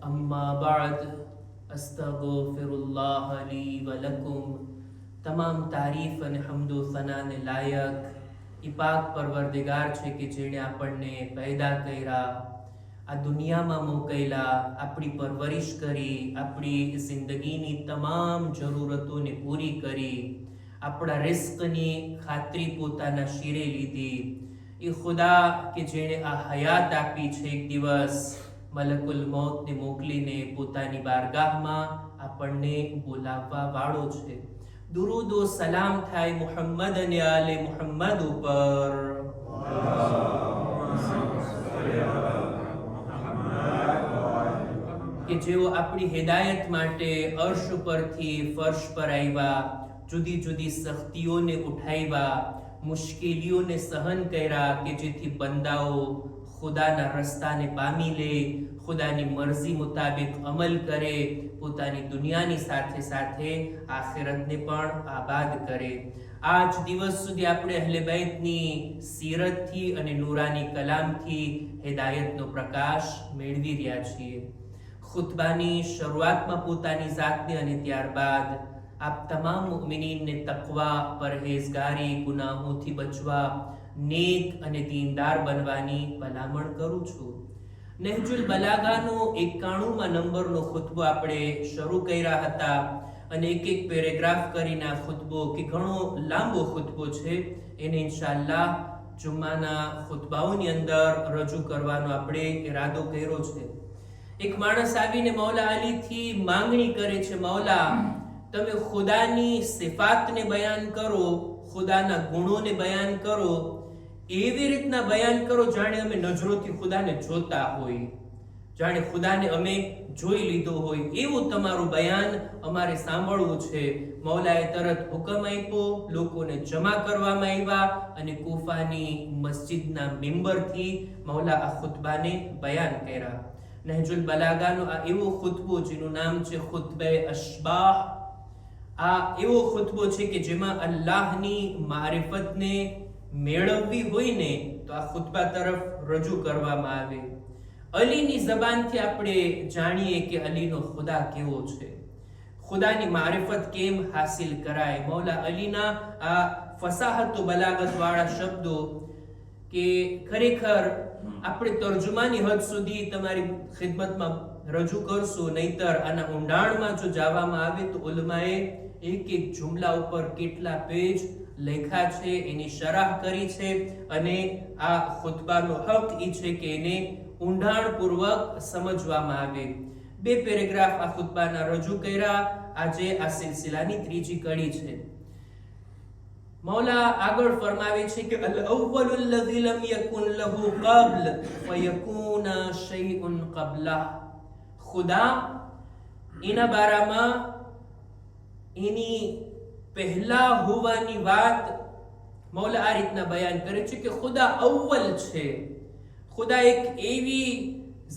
अम्मा बाद अस्तगफिरुल्लाह ली व लकुम। તમામ તારીફ અને હમદો સનાને લાયક ઈ પાક પરવરદિગાર છે કે જેણે આપણને પેદા કર્યા, આ દુનિયામાં મોકલ્યા, આપણી પરવરિશ કરી, આપણી જિંદગીની તમામ જરૂરતોને પૂરી કરી, આપણા રિસ્કની ખાતરી પોતાના શિરે લીધી। એ ખુદા કે જેણે આ હયાત આપી છે, એક દિવસ મલકુલ મૌતને મોકલીને પોતાની બારગાહમાં આપણને બોલાવવા વાળો છે। दुरूद व सलाम थाय मुहम्मद અને આલે મુહમ્મદ ઉપર। કે જેઓ આપણી હિદાયત માટે અર્શ પરથી ફર્શ પર આવ્યા, જુદી જુદી સખ્તીઓને ઉઠાવ્યા, મુશ્કેલીઓને સહન કર્યા કે જેથી બંદાઓ ખુદાના રસ્તાને પામી લે, ખુદાની મરજી મુતાબિક અમલ કરે, પોતાની દુનિયાની સાથે સાથે આખિરતને પણ આબાદ કરે। આજ દિવસ સુધી આપણે અહલે બૈતની સીરતથી અને નૂરાની કલામથી હિદાયતનો પ્રકાશ મેળવી રહ્યા છીએ। ખુતબાની શરૂઆતમાં પોતાની જાતને અને ત્યારબાદ આપ તમામ મુમિનીનને તકવા, પરહેઝગારી, ગુનાહોથી બચવા, નેક અને દીનદાર બનવાની ભલામણ કરું છું। નહજુલ બલાગાનો 91માં નંબરનો ખુતબો આપણે શરૂ કર્યા હતા અને એક એક પેરેગ્રાફ કરીને આ ખુતબો કે ઘણો લાંબો ખુતબો છે એને ઇન્શાઅલ્લાહ જુમ્માના ખુતબાઓની અંદર રજૂ કરવાનો આપણે ઈરાદો કર્યો છે। એક માણસ આવીને મૌલા અલીથી માંગણી કરે છે, મૌલા તમે ખુદાની સિફાતને બયાન કરો, ખુદાના ગુણોને બયાન કરો, એવી રીતના બયાન કરો જાણે અમે નજરોથી ખુદાને જોતા હોય, જાણે ખુદાને અમે જોઈ લીધો હોય, એવું તમારું બયાન અમારે સાંભળવું છે। મૌલાએ તરત હુકમ આપ્યો, લોકોને જમા કરવામાં આવ્યા અને કૂફાની મસ્જિદના મિંબરથી મૌલા આ ખુતબાને બયાન કર્યા। નહજુલ બલાગાનો આ એવો ખુતબો જેનું નામ છે ખુતબે અશબાહ। આ એવો ખુતબો છે કે જેમાં અલ્લાહની મારિફતને મેળવવી હોય ને તો આ ખુતબા તરફ રજૂ કરવામાં આવે। અલીની જબાનથી આપણે જાણીએ કે અલીનો ખુદા કેવો છે, ખુદાની મારિફત કેમ હાસિલ કરાય। મૌલા અલીના આ ફસાહત બલાગત વાળા શબ્દો કે ખરેખર આપણે તર્જુમાની હદ સુધી તમારી ખિદમતમાં રજૂ કરશું, નહીતર આના ઊંડાણમાં જો જવામાં આવે તો ઉલમાએ એક એક જુમલા ઉપર કેટલા પેજ લખ્યા છે, એની શરહ કરી છે અને આ ખુતબાનો હક એ છે કે એને ઊંડાણપૂર્વક સમજવામાં આવે। 2 પેરેગ્રાફ આ ખુતબાના રજૂ કર્યા। આજે આ સિલસિલાની ત્રીજી કડી છે। મૌલા આગળ ફરમાવે છે કે અલ અવ્વલુ અલ્લઝી લમ યકુન લહુ qabl ફયકૂન શૈઉન qablah। ખુદા એના બારામાં એની પહેલા હોવાની વાત મૌલા આ રીતના બયાન કરે છે કે ખુદા અવ્વલ છે, ખુદા એક એવી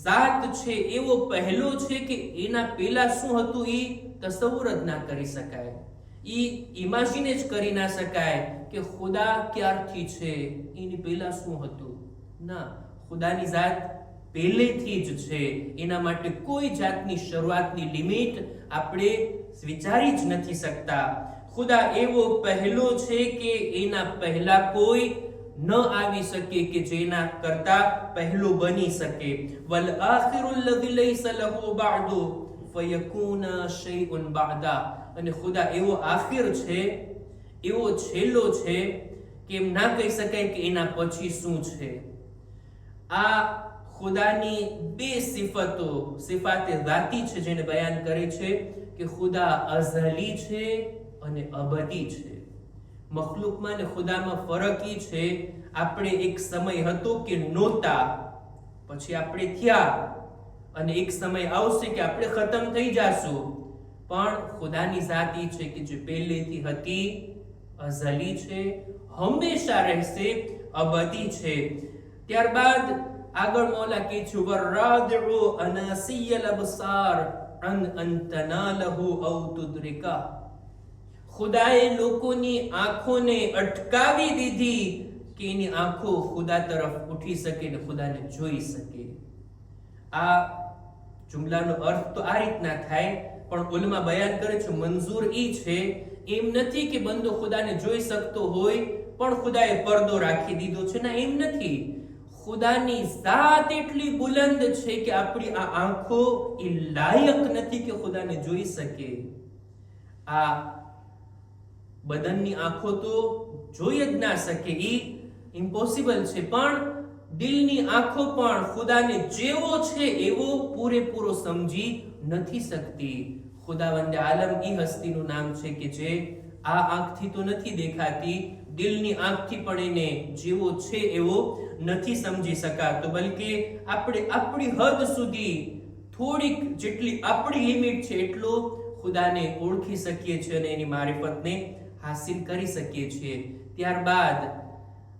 જાત છે, એવો પહેલો છે કે એના પહેલા શું હતું એ તસવ્વુર જ ના કરી શકાય, ઈ ઇમેજિન જ કરી ના શકાય કે ખુદા ક્યારથી છે, એની પહેલા શું હતું। ના, ખુદાની જાત પહેલેથી જ છે, એના માટે કોઈ જાતની શરૂઆતની લિમિટ આપણે વિચારી જ નથી શકતા। ખુદા એવો પહેલો છે કે એના પહેલા કોઈ ન આવી શકે કે જેના કરતા પહેલો બની શકે। વલ આખિરુ અલ્લઝી લૈસા લહુ બઅદુ ફયકૂન શૈઉન બઅદા। અને ખુદા એવો આખિર છે, એવો છેલ્લો છે કે એમ ના કહી શકાય કે એના પછી શું છે। આ ખુદાની 2 સિફતો, સિફાતે ઝાતી છે જેને બયાન કરે છે કે ખુદા અઝલી છે અને અબદી છે। મખલુકમાં ને ખુદામાં ફરક ઈ છે, આપણે એક સમય હતો કે નહોતા, પછી આપણે થયા અને એક સમય આવશે કે આપણે ખતમ થઈ જાશું, પણ ખુદાની જાત ઈ છે કે જે પહેલેથી હતી, અઝલી છે, હંમેશા રહેશે, અબદી છે। ત્યારબાદ આગળ મૌલા કહે છે વરાદિઉ અનાસિયલ અબસાર અન તનાલહુ ઔ તુદ્રિકા। ખુદાએ લોકોની આંખોને અટકાવી દીધી કે એની આંખો ખુદા તરફ ઉઠી શકે ને ખુદાને જોઈ શકે। આ જુમલાનો અર્થ તો આ રીતના થાય, પણ ઉલમા બયાન કરે છે મંજૂર ઈ છે, એમ નથી કે બંદો ખુદાને જોઈ શકતો હોય પણ ખુદાએ પડદો રાખી દીધો છે. ના, એમ નથી. ખુદાની ઝાત એટલી બુલંદ છે કે આપણી આ આંખો એ લાયક નથી કે ખુદાને જોઈ શકે. આ બદનની આંખો તો જોઈ જ ના શકે, ઈ ઇમ્પોસિબલ છે. પણ દિલની આંખો પણ ખુદાને જેવો છે એવો પૂરેપૂરો સમજી નથી શકતી. ખુદાવંદે આલમ ઈ હસ્તીનું નામ છે કે જે આ આંખથી તો નથી દેખાતી, દિલની આંખથી પણ એને જેવો છે એવો નથી સમજી શકાતો, બલકે આપણે આપણી હદ સુધી થોડીક જેટલી આપણી લિમિટ છે એટલો ખુદાને ઓળખી શકીએ છીએ અને એની મારિફતને હાસિલ કરી શકીએ છીએ. ત્યારબાદ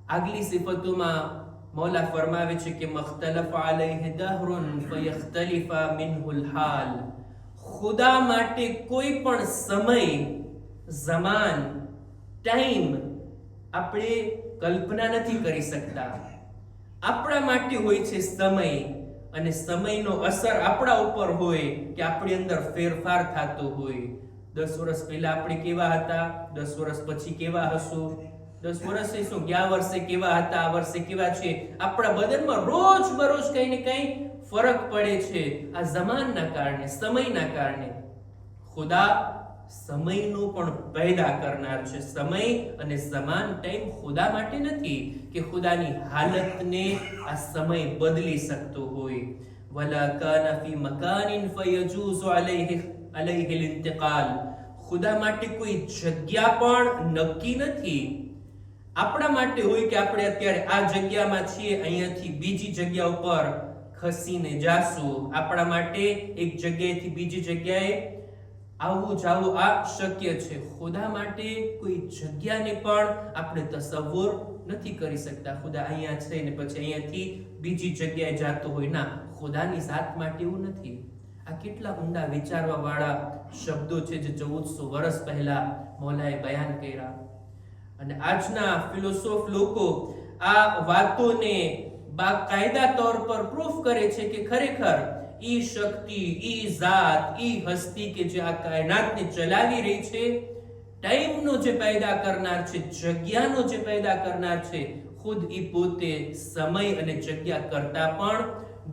આગલી સિફતોમાં મૌલા ફરમાવે છે કે મખ્તલફ અલૈહિ દહરુન ફયખ્તલિફા મિનહુલ હાલ. ખુદા માટે કોઈ પણ સમય, ઝમાન, ટાઈમ આપણે કલ્પના નથી કરી શકતા. આપણા માટે હોય છે સમય, અને સમયનો અસર આપણા ઉપર હોય કે આપણી અંદર ફેરફાર થતો હોય. 10 વર્ષ પહેલા આપણે કેવા હતા, 10 વર્ષ પછી કેવા હશું, 10 વર્ષે શું, ગયા વર્ષે કેવા હતા, આ વર્ષે કેવા છે. આપણા બદનમાં રોજ બરોજ કઈ ને કઈ ફરક પડે છે. આ ઝમાનના કારણે, સમયના કારણે. ખુદા સમયનો પણ પેદા કરનાર છે. સમય અને ઝમાન, ટાઈમ ખુદા માટે નથી કે ખુદાની હાલતને આ સમય બદલી શકતો હોય. વલા કાના ફી મકાનિન ફયજૂઝુ અલૈહિ અલ-ઇન્તિકાલ. ખુદા માટે કોઈ જગ્યા પણ નક્કી નથી. આપણા માટે હોય કે આપણે અત્યારે આ જગ્યામાં છીએ, અહીંયાથી બીજી જગ્યા ઉપર ખસીને જાશું. આપણા માટે એક જગ્યાએથી બીજી જગ્યાએ આવવું જાવું આ શક્ય છે. ખુદા માટે કોઈ જગ્યાને પણ આપણે તસવ્વુર નથી કરી શકતા. ખુદા અહીંયા છે ને પછી અહીંયાથી બીજી જગ્યાએ જાતો હોય. ના, ખુદાની ઝાત માટે એવું નથી. આ કેટલા ઊંડા વિચારવા વાળા શબ્દો છે જે 1400 વર્ષ પહેલા મૌલાએ બયાન કર્યા. અને આજના ફિલોસોફ લોકો આ વાતોને બાકાયદા તौर પર પ્રૂફ કરે છે કે ખરેખર ઈ શક્તિ, ઈ ઝાત, ઈ હસ્તી કે જે આ કાયનાતને ચલાવી રહી છે, ટાઈમનો જે પેદા કરનાર છે, જગ્યાનો જે પેદા કરનાર છે, ખુદ ઈ પોતે સમય અને જગ્યા કરતા પણ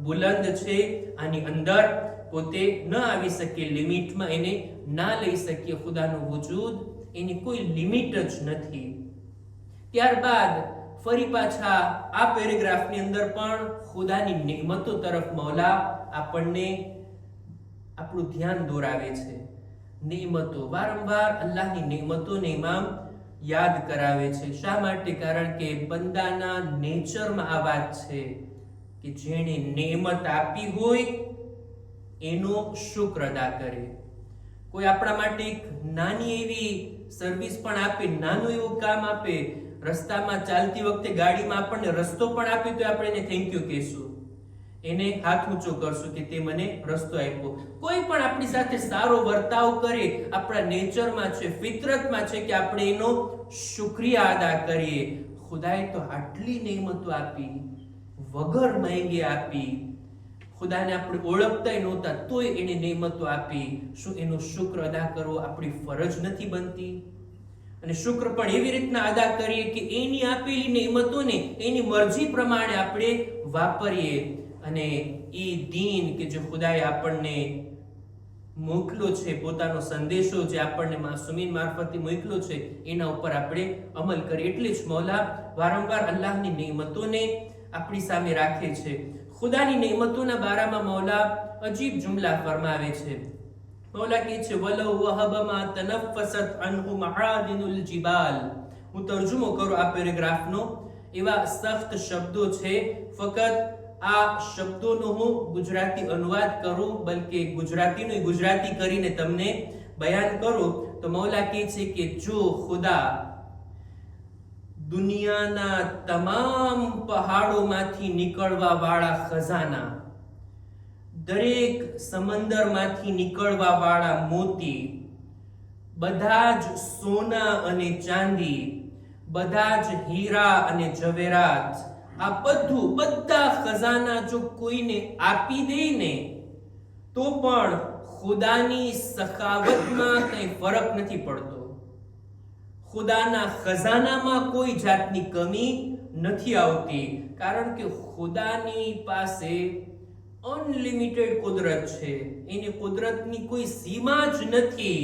બુલંદ છે. આની અંદર પોતે ન આવી શકે, લિમિટમાં એને ના લઈ શકીએ. ખુદાનું વજૂદ એની કોઈ લિમિટ જ નથી. ત્યારબાદ ફરી પાછા આ પેરેગ્રાફની અંદર પણ ખુદાની નિમતો તરફ મૌલા આપણને આપણું ધ્યાન દોરાવે છે. નિમતો, વારંવાર અલ્લાહની નિમતોને ઇમામ યાદ કરાવે છે. શા માટે? કારણ કે બંદાના નેચરમાં આ વાત છે કે જેણે નિમત આપી હોય એનો શુક્ર અદા કરે. કોઈ આપણા માટે એક નાની એવી સર્વિસ પણ આપે, નાનું એવું કામ આપે, રસ્તામાં ચાલતી વખતે ગાડીમાં આપણને રસ્તો પણ આપે તો આપણે એને થેન્ક યુ કહેશું, એને હાથ ઊંચો કરશું કે તે મને રસ્તો આપ્યો. કોઈ પણ આપણી સાથે સારો વર્તાવ કરે, આપણા નેચરમાં છે, ફિતરતમાં છે કે આપણે એનો શુક્રિયા અદા કરીએ. ખુદાએ તો આટલી નેમતો આપી, વગર માંગે આપી. ખુદાને આપણે ઓળખતા નહોતા તોય એને નેમતો આપી. શું એનો શુક્ર અદા કરવો આપણી ફરજ નથી બનતી? અને શુક્ર પણ એવી રીતના અદા કરીએ કે એની આપેલી નેમતોને એની મરજી પ્રમાણે આપણે વાપરીએ. અને ઈ દીન કે જે ખુદાએ આપણને મોકલ્યો છે, પોતાનો સંદેશો જે આપણને માસુમીન મારફતે મોકલ્યો છે, એના ઉપર આપણે અમલ કરીએ. એટલે જ મૌલા વારંવાર અલ્લાહની નેમતોને આપણી સામે રાખે છે. ખુદાની નેમતોના બારામાં મૌલા અજીબ જુમલા ફરમાવે છે. મૌલા કહે છે વલૌ વહબમા તનફસત અનહુ મહાદિનુલ જિબાલ. હું તર્જુમો કરું આ પેરેગ્રાફનો. એવા સખ્ત શબ્દો છે, ફક્ત આ શબ્દોનો હું ગુજરાતી અનુવાદ કરું, બલકે ગુજરાતીનું ગુજરાતી કરીને તમને બયાન કરું તો મૌલા કહે છે કે જો ખુદા દુનિયાના તમામ પહાડોમાંથી નીકળવા વાળા ખજાના, દરેક સમંદરમાંથી નીકળવા વાળા મોતી, બધા જ સોના અને ચાંદી, બધા જ હીરા અને જવેરાત, આ બધા ખજાના જો કોઈને આપી દે ને તો પણ ખુદાની સખાવતમાં કંઈ ફરક નથી પડતો. ખુદાના ખજાનામાં કોઈ જાતની કમી નથી આવતી, કારણ કે ખુદાની પાસે અનલિમિટેડ કુદરત છે. એની કુદરતની કોઈ સીમા જ નથી.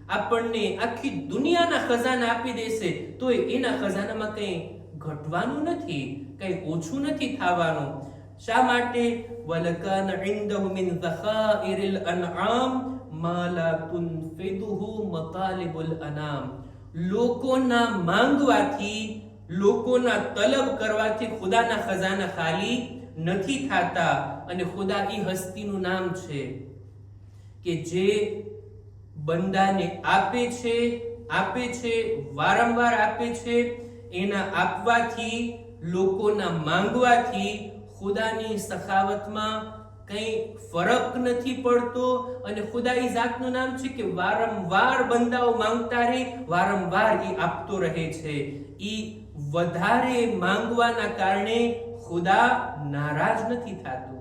આપણને આખી દુનિયાના ખજાના આપી દેશે તો એના ખજાનામાં કંઈ ઘટવાનું નથી, કંઈ ઓછું નથી થવાનું. શા માટે? વલકાન ઇન્દહુ મિન ઝખાઇરિલ અનઆમ મા લા તુનફિદુહુ મતાલિબુલ અનામ. લોકોના માંગવાથી, લોકોના તલબ કરવાથી ખુદાના ખજાના ખાલી નથી થતા. અને ખુદા એ હસ્તીનું નામ છે કે જે બંદાને આપે છે, વારંવાર આપે છે. એના આપવાથી, લોકોના માંગવાથી ખુદાની સખાવતમાં કંઈ ફરક નથી પડતો. અને ખુદા એ જાતનું નામ છે કે વારંવાર બંદાઓ માંગતા રહે, વારંવાર એ આપતો રહે છે. એ વધારે માંગવાના કારણે ખુદા નારાજ નથી થતો.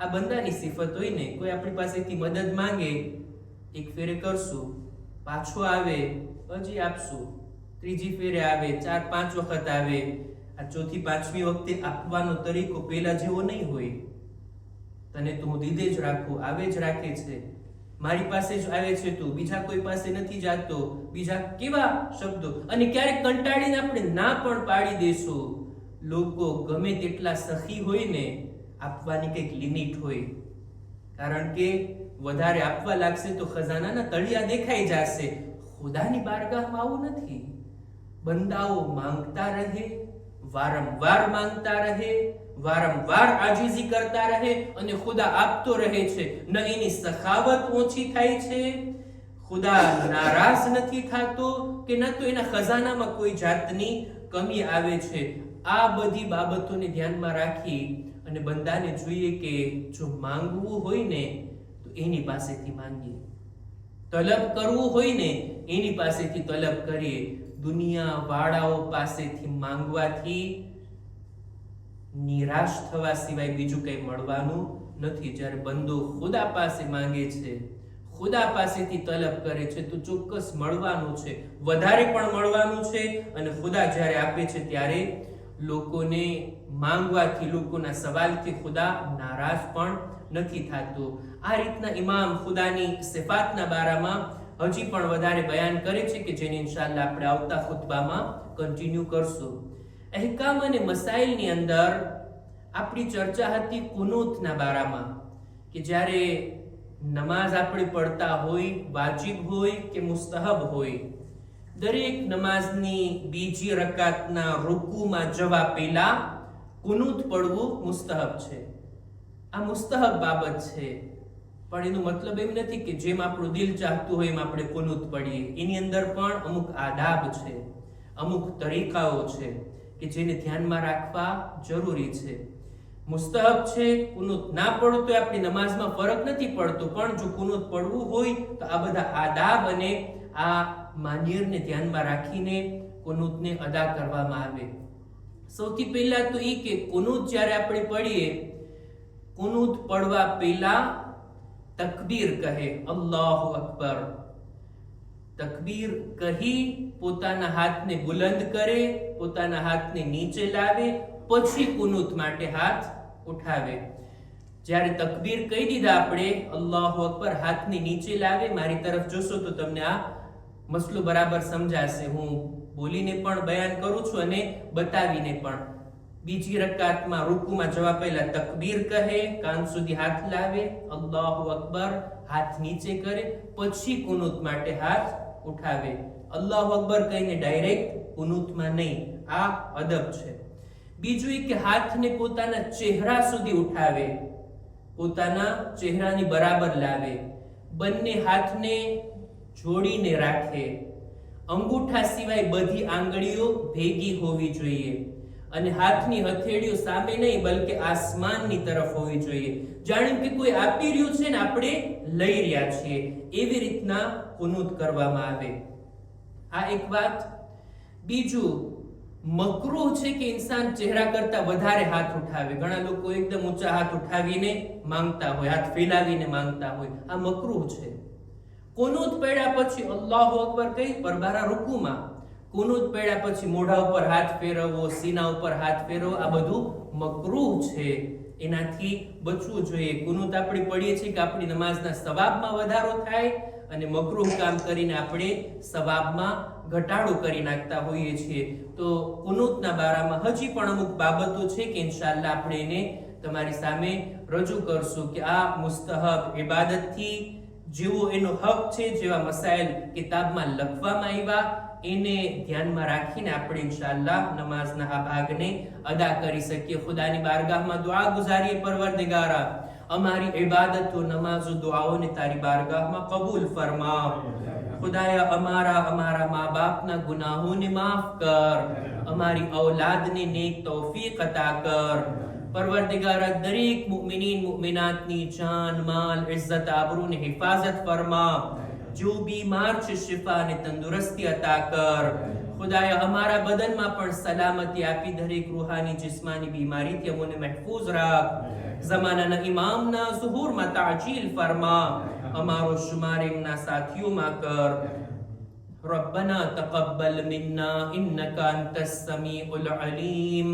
આ બંદાની સિફત હોય ને, કોઈ આપણી પાસેથી મદદ માંગે, એક ફેરે કરશું, પાછો આવે હજી આપશું, ત્રીજી ફેરે આવે, 4-5 વખત આવે. આ ચોથી પાંચમી વખતે આપવાનો તરીકો પેલા જેવો નહીં હોય. તને તો હું દીધે જ રાખું, આવે જ રાખે છે, મારી પાસે જ આવે છે, તું બીજા કોઈ પાસે નથી જાતો, બીજા કેવા શબ્દો. અને ક્યારેક કંટાળીને આપણે ના પણ પાડી દેશું. લોકો ગમે તેટલા સખી હોય ને, આપવાની કંઈક લિમિટ હોય, કારણ કે વધારે આપવા લાગશે તો ખજાનાના તળિયા દેખાઈ જશે. ખુદાની બારગાહમાં આવું નથી. બંદાઓ માંગતા રહે, વારંવાર માંગતા રહે, વારંવાર આજીજી કરતા રહે, અને ખુદા આપતો રહે છે. ન એની સખાવત ઓછી થાય છે, ખુદા નારાજ નથી થતો, કે ન તો એના ખજાનામાં કોઈ જાતની કમી આવે છે. આ બધી બાબતોને ધ્યાનમાં રાખી અને બંદાને જોઈએ કે જો માંગવું હોય ને તો એની પાસેથી માંગીએ, તલબ કરવું હોય ને એની પાસેથી તલબ કરીએ. દુનિયા વાળાઓ પાસેથી માંગવાથી નિરાશ થવા સિવાય બીજું કંઈ મળવાનું નથી. જ્યારે બંદો ખુદા પાસે માંગે છે, ખુદા પાસેથી તલબ કરે છે, તો ચોક્કસ મળવાનું છે, વધારે પણ મળવાનું છે. અને ખુદા જ્યારે આપે છે ત્યારે લોકોને માંગવાથી, લોકોના સવાલથી ખુદા નારાજ પણ નથી થતો. આ રીતના ઇમામ ખુદાની સિફાતના બારામાં હજી પણ વધારે બયાન કરે છે કે જેને ઇન્શાઅલ્લાહ આપણે આવતા ખુતબામાં કન્ટિન્યુ કરશું. અહેકામ અને મસાઇલની અંદર આપણી ચર્ચા હતી કુનૂતના બારામાં, કે જ્યારે નમાઝ આપણે પડતા હોય, વાજિબ હોય કે મુસ્તહબ હોય, દરેક નમાઝની બીજી રકાતના રૂકુમાં જવા પહેલા કુનૂત પડવું મુસ્તહબ છે. આ મુસ્તહબ બાબત છે, પણ એનો મતલબ એમ નથી કે જેમ આપણું દિલ ચાહતું હોય એમ આપણે કુનૂત પડીએ. એની અંદર પણ અમુક આદાબ છે, અમુક તરીકાઓ છે કે જેને ધ્યાનમાં રાખવા જરૂરી છે. મુસ્તહબ છે, કુનૂત ના પડો તો આપણી નમાઝમાં ફરક નથી પડતો, પણ જો કુનૂત પડવું હોય તો આ બધા આદાબ અને આ માનિયરને ધ્યાનમાં રાખીને કુનૂતને અદા કરવામાં આવે. સૌથી પહેલા તો એ કે કુનૂત જ્યારે આપણે પડીએ, કુનૂત પડવા પહેલા તકબીર કહે, અલ્લાહુ અકબર. તકબીર કહી પોતાના હાથને બુલંદ કરે, પોતાના હાથને નીચે લાવે, પછી કુનૂત માટે હાથ ઉઠાવે. જ્યારે તકબીર કહી દીધા આપણે, અલ્લાહુ અકબર, હાથને નીચે લાવે. મારી તરફ જોશો તો તમને આ મસલો બરાબર સમજાશે. હું બોલીને પણ બયાન કરું છું અને બતાવીને પણ. બીજી રકાતમાં રૂકુમાં જવા પહેલા તકબીર કહે, કાન સુધી હાથ લાવે, અલ્લાહુ અકબર, હાથ નીચે કરે, પછી કુનૂત માટે હાથ ઉઠાવે. અલ્લાહુ અકબર કહીને ડાયરેક્ટ કુનૂતમાં નહીં. આ અદબ છે. બીજું એ કે હાથને પોતાના ચહેરા સુધી ઉઠાવે, પોતાના ચહેરાની બરાબર લાવે, બંને હાથને જોડીને રાખે, અંગૂઠા સિવાય બધી આંગળીઓ ભેગી હોવી જોઈએ, અને હાથની હથેળીઓ સામે નહીં બલકે આસમાનની તરફ હોવી જોઈએ, જાણે કે કોઈ આપી રહ્યું છે ને આપણે લઈ રહ્યા છીએ, એવી રીતના કુનૂત કરવામાં આવે. આ એક વાત. બીજું, મકરૂહ છે કે ઇન્સાન ચહેરા કરતા વધારે હાથ ઉઠાવે. ઘણા લોકો એકદમ ઊંચા હાથ ઉઠાવીને માંગતા હોય, હાથ ફેલાવીને માંગતા હોય, આ મકરૂહ છે. કુનૂત પડ્યા પછી અલ્લાહુ અકબર કહી પરબારા રૂકુમાં, કુનૂત પડ્યા પછી મોઢા ઉપર હાથ ફેરવવો, સીના ઉપર હાથ ફેરવવો, આ બધું મકરૂહ છે. એનાથી બચવું જોઈએ. કુનૂત આપણે પડીએ છીએ કે આપણી નમાઝના સવાબમાં વધારો થાય, અને મકરૂહ કામ કરીને આપણે સવાબમાં ઘટાડો કરી નાખતા હોઈએ છીએ. તો કુનૂતના બારામાં હજી પણ અમુક બાબતો છે કે ઇન્શાઅલ્લાહ આપણે એને તમારી સામે રજૂ કરશું કે આ મુસ્તહબ ઇબાદતથી જેવો એનો હક છે, જેવા મસાઇલ કિતાબમાં લખવામાં આવ્યા, એને ધ્યાનમાં રાખીને આપણે ઇન્શાઅલ્લાહ નમાઝના આ ભાગને અદા કરી શકીએ. ખુદાની બારગાહમાં દુઆ ગુજારીએ, પરવરદિગારા અમારી ઇબાદતો, નમાઝો, દુઆઓને તારી બારગાહમાં કબૂલ ફરમા. ખુદાયા અમારા મા બાપના ગુનાહોને માફ કર, અમારી ઔલાદને નેક તૌફીક અતા કર. પરવરદિગારા દરેક મુમિનીન મુમિનાતની જાન, માલ, ઇઝ્ઝત, આબરૂની હિફાજત ફરમા. जो बीमार છે શિફા અને તંદુરસ્તી અતા કર. ખુદાયા અમારા બદનમાં પણ સલામતી આપી, દરેક રૂહાની જિસ્માની બીમારીથી અમને મહેફૂઝ રાખ. ઝમાનાના ઇમામના ઝુહૂરમાં તાજીલ ફરમા, અમારો શુમાર એમના સાથીઓમાં કર. ربنا تقبل منا إنك أنت السميع العليم